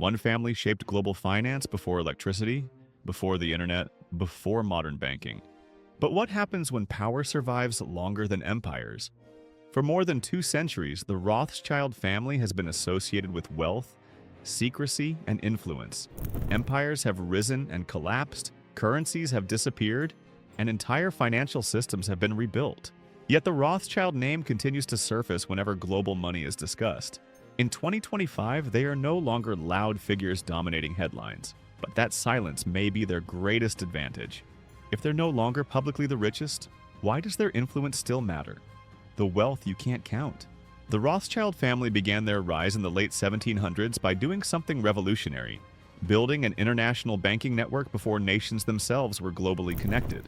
One family shaped global finance before electricity, before the internet, before modern banking. But what happens when power survives longer than empires? For more than 2 centuries, the Rothschild family has been associated with wealth, secrecy, and influence. Empires have risen and collapsed, currencies have disappeared, and entire financial systems have been rebuilt. Yet the Rothschild name continues to surface whenever global money is discussed. In 2025, they are no longer loud figures dominating headlines, but that silence may be their greatest advantage. If they're no longer publicly the richest, why does their influence still matter? The wealth you can't count. The Rothschild family began their rise in the late 1700s by doing something revolutionary, building an international banking network before nations themselves were globally connected.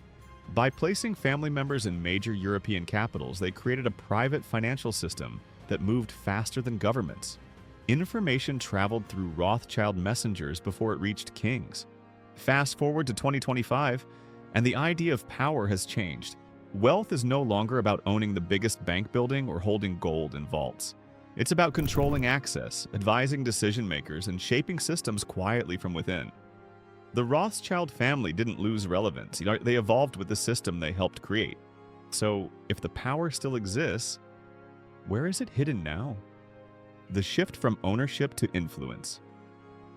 By placing family members in major European capitals, they created a private financial system that moved faster than governments. Information traveled through Rothschild messengers before it reached kings. Fast forward to 2025, and the idea of power has changed. Wealth is no longer about owning the biggest bank building or holding gold in vaults. It's about controlling access, advising decision makers, and shaping systems quietly from within. The Rothschild family didn't lose relevance. They evolved with the system they helped create. So, if the power still exists, where is it hidden now? The shift from ownership to influence.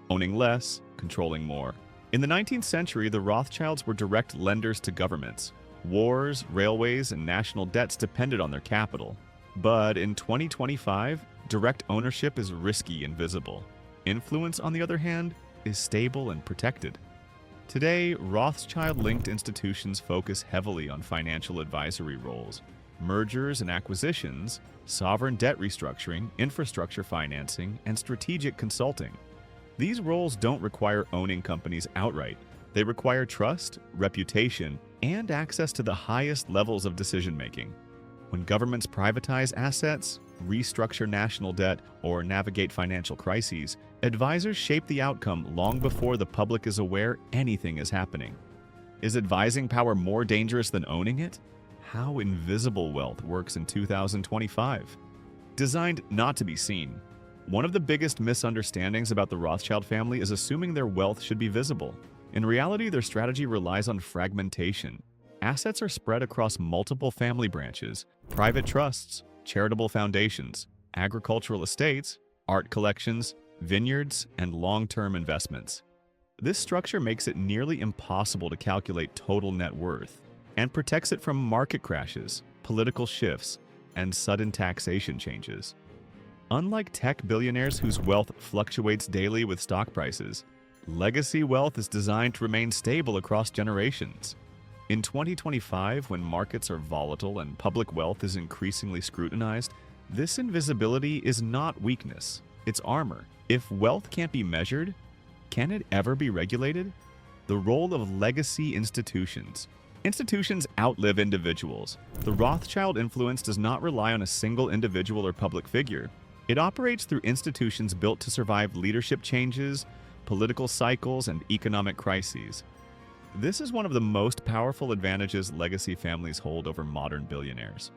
Owning less, controlling more. In the 19th century, the Rothschilds were direct lenders to governments. Wars, railways, and national debts depended on their capital. But in 2025, direct ownership is risky and visible. Influence, on the other hand, is stable and protected. Today, Rothschild-linked institutions focus heavily on financial advisory roles, mergers and acquisitions, sovereign debt restructuring, infrastructure financing, and strategic consulting. These roles don't require owning companies outright. They require trust, reputation, and access to the highest levels of decision-making. When governments privatize assets, restructure national debt, or navigate financial crises, advisors shape the outcome long before the public is aware anything is happening. Is advising power more dangerous than owning it? How invisible wealth works in 2025. Designed not to be seen. One of the biggest misunderstandings about the Rothschild family is assuming their wealth should be visible. In reality, their strategy relies on fragmentation. Assets are spread across multiple family branches, private trusts, charitable foundations, agricultural estates, art collections, vineyards, and long-term investments. This structure makes it nearly impossible to calculate total net worth and protects it from market crashes, political shifts, and sudden taxation changes. Unlike tech billionaires whose wealth fluctuates daily with stock prices, legacy wealth is designed to remain stable across generations. In 2025, when markets are volatile and public wealth is increasingly scrutinized, this invisibility is not weakness, it's armor. If wealth can't be measured, can it ever be regulated? The role of legacy institutions. Institutions outlive individuals. The Rothschild influence does not rely on a single individual or public figure. It operates through institutions built to survive leadership changes, political cycles, and economic crises. This is one of the most powerful advantages legacy families hold over modern billionaires.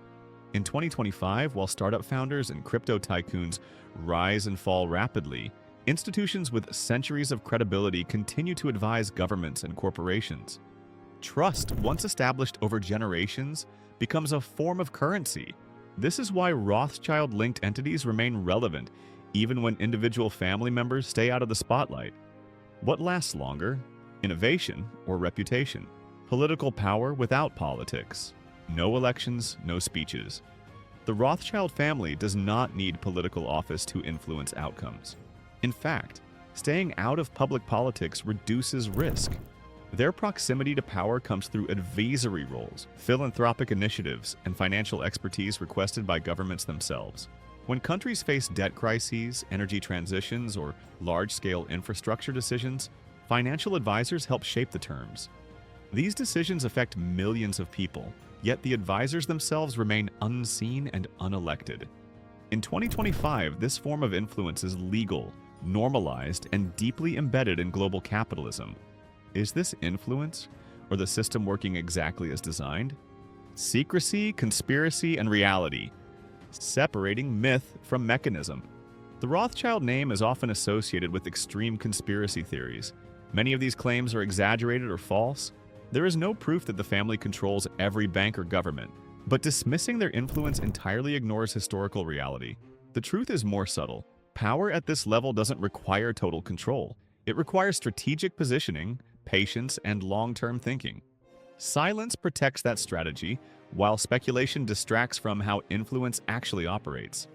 In 2025, while startup founders and crypto tycoons rise and fall rapidly, institutions with centuries of credibility continue to advise governments and corporations. Trust, once established over generations, becomes a form of currency. This is why Rothschild-linked entities remain relevant, even when individual family members stay out of the spotlight. What lasts longer? Innovation or reputation? Political power without politics? No elections, no speeches. The Rothschild family does not need political office to influence outcomes. In fact, staying out of public politics reduces risk. Their proximity to power comes through advisory roles, philanthropic initiatives, and financial expertise requested by governments themselves. When countries face debt crises, energy transitions, or large-scale infrastructure decisions, financial advisors help shape the terms. These decisions affect millions of people, yet the advisors themselves remain unseen and unelected. In 2025, this form of influence is legal, normalized, and deeply embedded in global capitalism. Is this influence, or the system working exactly as designed? Secrecy, conspiracy, and reality. Separating myth from mechanism. The Rothschild name is often associated with extreme conspiracy theories. Many of these claims are exaggerated or false. There is no proof that the family controls every bank or government, but dismissing their influence entirely ignores historical reality. The truth is more subtle. Power at this level doesn't require total control. It requires strategic positioning, patience, and long-term thinking. Silence protects that strategy, while speculation distracts from how influence actually operates.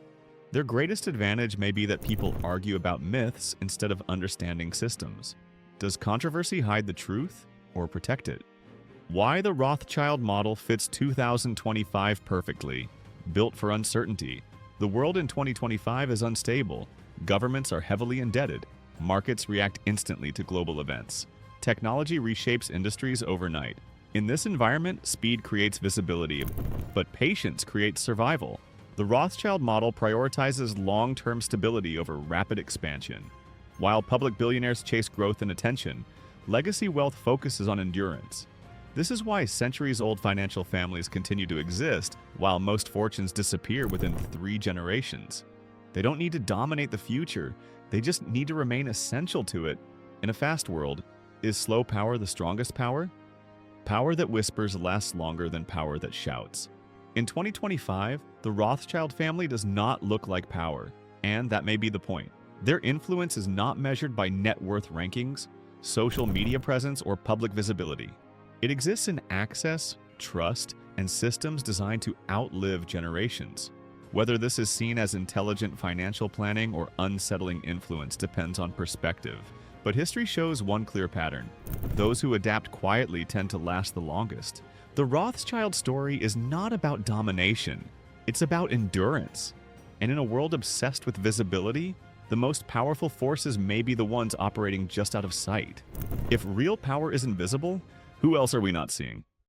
Their greatest advantage may be that people argue about myths instead of understanding systems. Does controversy hide the truth or protect it? Why the Rothschild model fits 2025 perfectly. Built for uncertainty. The world in 2025 is unstable. Governments are heavily indebted. Markets react instantly to global events. Technology reshapes industries overnight. In this environment, speed creates visibility, but patience creates survival. The Rothschild model prioritizes long-term stability over rapid expansion. While public billionaires chase growth and attention, legacy wealth focuses on endurance. This is why centuries-old financial families continue to exist, while most fortunes disappear within 3 generations. They don't need to dominate the future, they just need to remain essential to it. In a fast world, is slow power the strongest power? Power that whispers lasts longer than power that shouts. In 2025, the Rothschild family does not look like power, and that may be the point. Their influence is not measured by net worth rankings, social media presence, or public visibility. It exists in access, trust, and systems designed to outlive generations. Whether this is seen as intelligent financial planning or unsettling influence depends on perspective. But history shows one clear pattern. Those who adapt quietly tend to last the longest. The Rothschild story is not about domination. It's about endurance. And in a world obsessed with visibility, the most powerful forces may be the ones operating just out of sight. If real power isn't visible, who else are we not seeing?